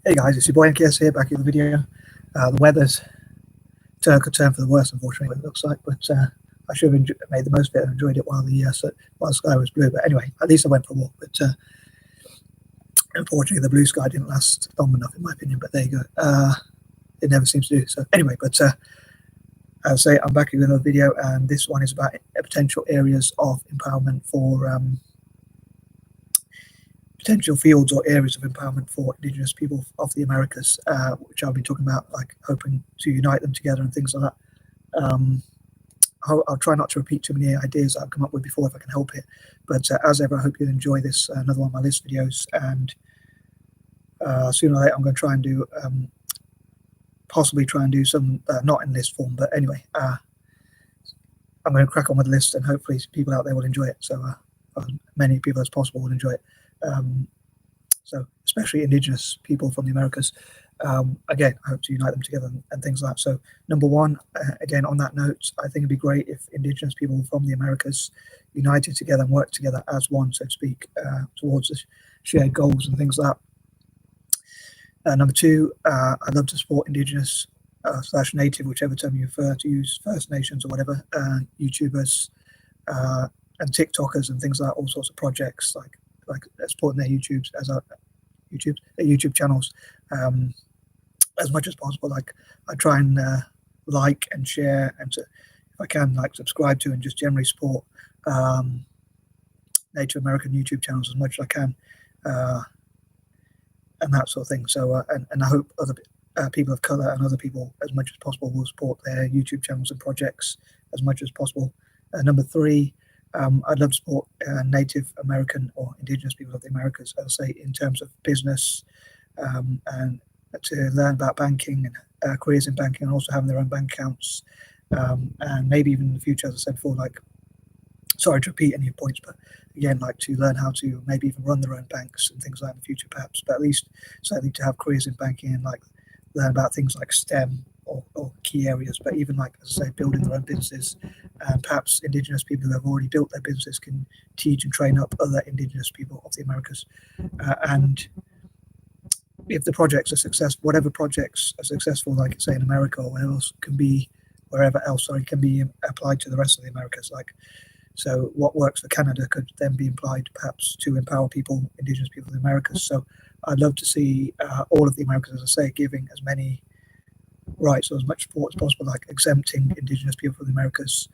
Hey guys, it's your boy M.K.S here, back in the video. The weather's could turn for the worse, unfortunately, what it looks like, but I should have made the most of it and enjoyed it while the sky was blue. But anyway, at least I went for a walk. But unfortunately, the blue sky didn't last long enough, in my opinion. But there you go. It never seems to do. So anyway, but as I say, I'm back with another video, and this one is about potential areas of empowerment for potential fields or areas of empowerment for Indigenous people of the Americas, which I'll be talking about, like hoping to unite them together and things like that. I'll try not to repeat too many ideas I've come up with before if I can help it. But as ever, I hope you'll enjoy this, another one of my list videos. And sooner or later, I'm going to try and do, possibly try and do some, not in list form, but anyway, I'm going to crack on with the list, and hopefully people out there will enjoy it. So as many people as possible will enjoy it. So especially Indigenous people from the Americas. Again, I hope to unite them together and things like that. So number one, again, on that note, I think it'd be great if Indigenous people from the Americas united together and worked together as one, so to speak, towards the shared goals and things like that. Number two, I'd love to support Indigenous / Native, whichever term you prefer to use, First Nations or whatever, YouTubers and TikTokers and things like that, all sorts of projects like supporting their YouTube channels as much as possible. Like I try and like and share, and if I can, like subscribe to and just generally support Native American YouTube channels as much as I can, and that sort of thing. So and I hope other people of color and other people as much as possible will support their YouTube channels and projects as much as possible. Number three, I'd love to support Native American or Indigenous people of the Americas, as I say, in terms of business, and to learn about banking and careers in banking, and also having their own bank accounts, and maybe even in the future, as I said before, like, sorry to repeat any points, but again, like to learn how to maybe even run their own banks and things like that in the future, perhaps, but at least certainly to have careers in banking and like learn about things like STEM or key areas, but even like, as I say, building their own businesses. And perhaps Indigenous people who have already built their business can teach and train up other Indigenous people of the Americas. And if the projects are successful, whatever projects are successful, like say in America or wherever else, can be applied to the rest of the Americas. Like, so what works for Canada could then be applied perhaps to empower people, Indigenous people of the Americas. So I'd love to see all of the Americas, as I say, giving as many rights or as much support as possible, like exempting Indigenous people from the Americas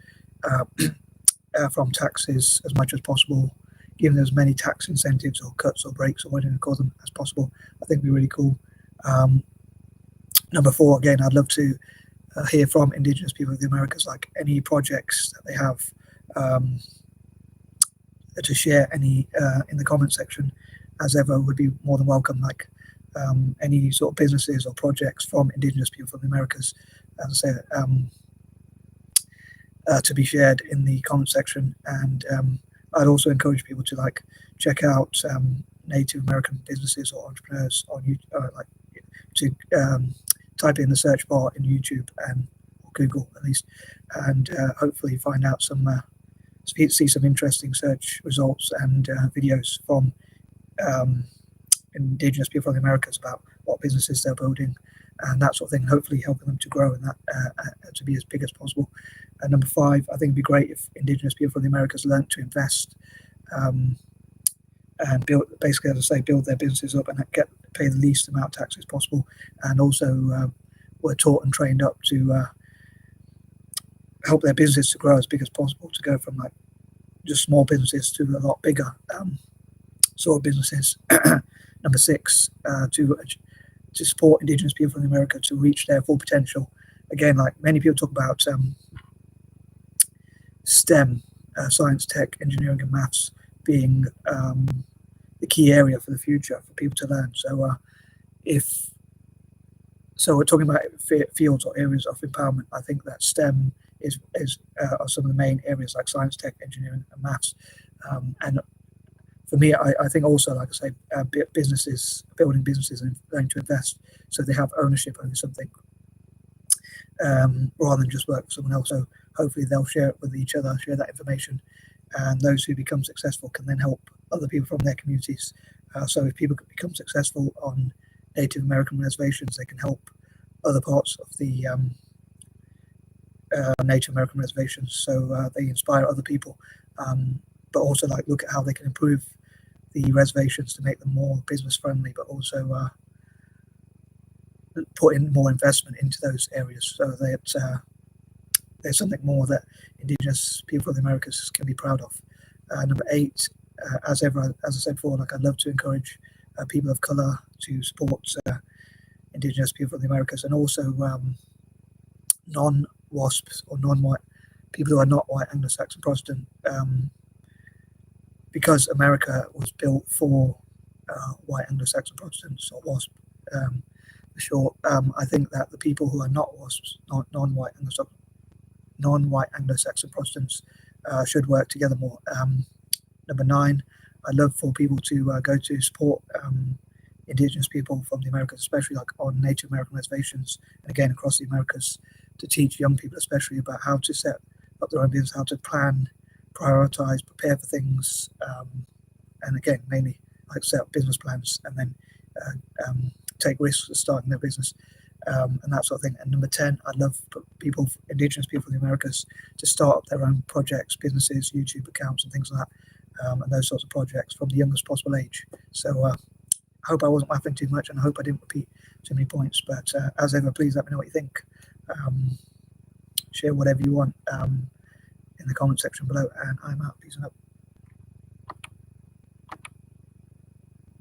from taxes as much as possible, giving them as many tax incentives or cuts or breaks or whatever you call them as possible. I think would be really cool. Number four, again, I'd love to hear from Indigenous people of the Americas, like any projects that they have to share any in the comment section, as ever, would be more than welcome. Like any sort of businesses or projects from Indigenous people from the Americas, as I say, to be shared in the comment section. And I'd also encourage people to like check out Native American businesses or entrepreneurs on YouTube, like to type in the search bar in YouTube and Google at least, and hopefully find out see some interesting search results and videos from Indigenous people from the Americas about what businesses they're building and that sort of thing, hopefully helping them to grow and that to be as big as possible. And number five, I think it'd be great if Indigenous people from the Americas learned to invest and build, basically, as I say, build their businesses up and pay the least amount of taxes possible, and also were taught and trained up to help their business to grow as big as possible, to go from like just small businesses to a lot bigger sort of businesses. Number six, to support Indigenous people from America to reach their full potential. Again, like many people talk about STEM, science, tech, engineering, and maths being the key area for the future for people to learn. So we're talking about fields or areas of empowerment. I think that STEM are some of the main areas, like science, tech, engineering, and maths. And for me, I think also, like I say, businesses, building businesses and learning to invest so they have ownership over something rather than just work for someone else. So hopefully they'll share it with each other, share that information, and those who become successful can then help other people from their communities. So if people become successful on Native American reservations. They can help other parts of the Native American reservations, so they inspire other people, but also like look at how they can improve the reservations to make them more business friendly, but also put in more investment into those areas so that there's something more that Indigenous people of the Americas can be proud of. Number 8, as I said before, like I'd love to encourage people of color to support Indigenous people of the Americas, and also non-WASPs or non-white people who are not white Anglo-Saxon Protestant, because America was built for white Anglo-Saxon Protestants, or WASP for short. I think that the people who are not WASPs, non-white Anglo-Saxon Protestants, should work together more. Number 9, I'd love for people to go to support Indigenous people from the Americas, especially like on Native American reservations, and again across the Americas, to teach young people especially about how to set up their own business, how to plan, prioritize, prepare for things, and again mainly like set up business plans and then take risks of starting their business, and that sort of thing. And number 10, I'd love for Indigenous people in the Americas to start up their own projects, businesses, YouTube accounts and things like that, and those sorts of projects from the youngest possible age. So I hope I wasn't laughing too much, and I hope I didn't repeat too many points, but as ever, please let me know what you think. Share whatever you want in the comment section below, and I'm out. Peace and out.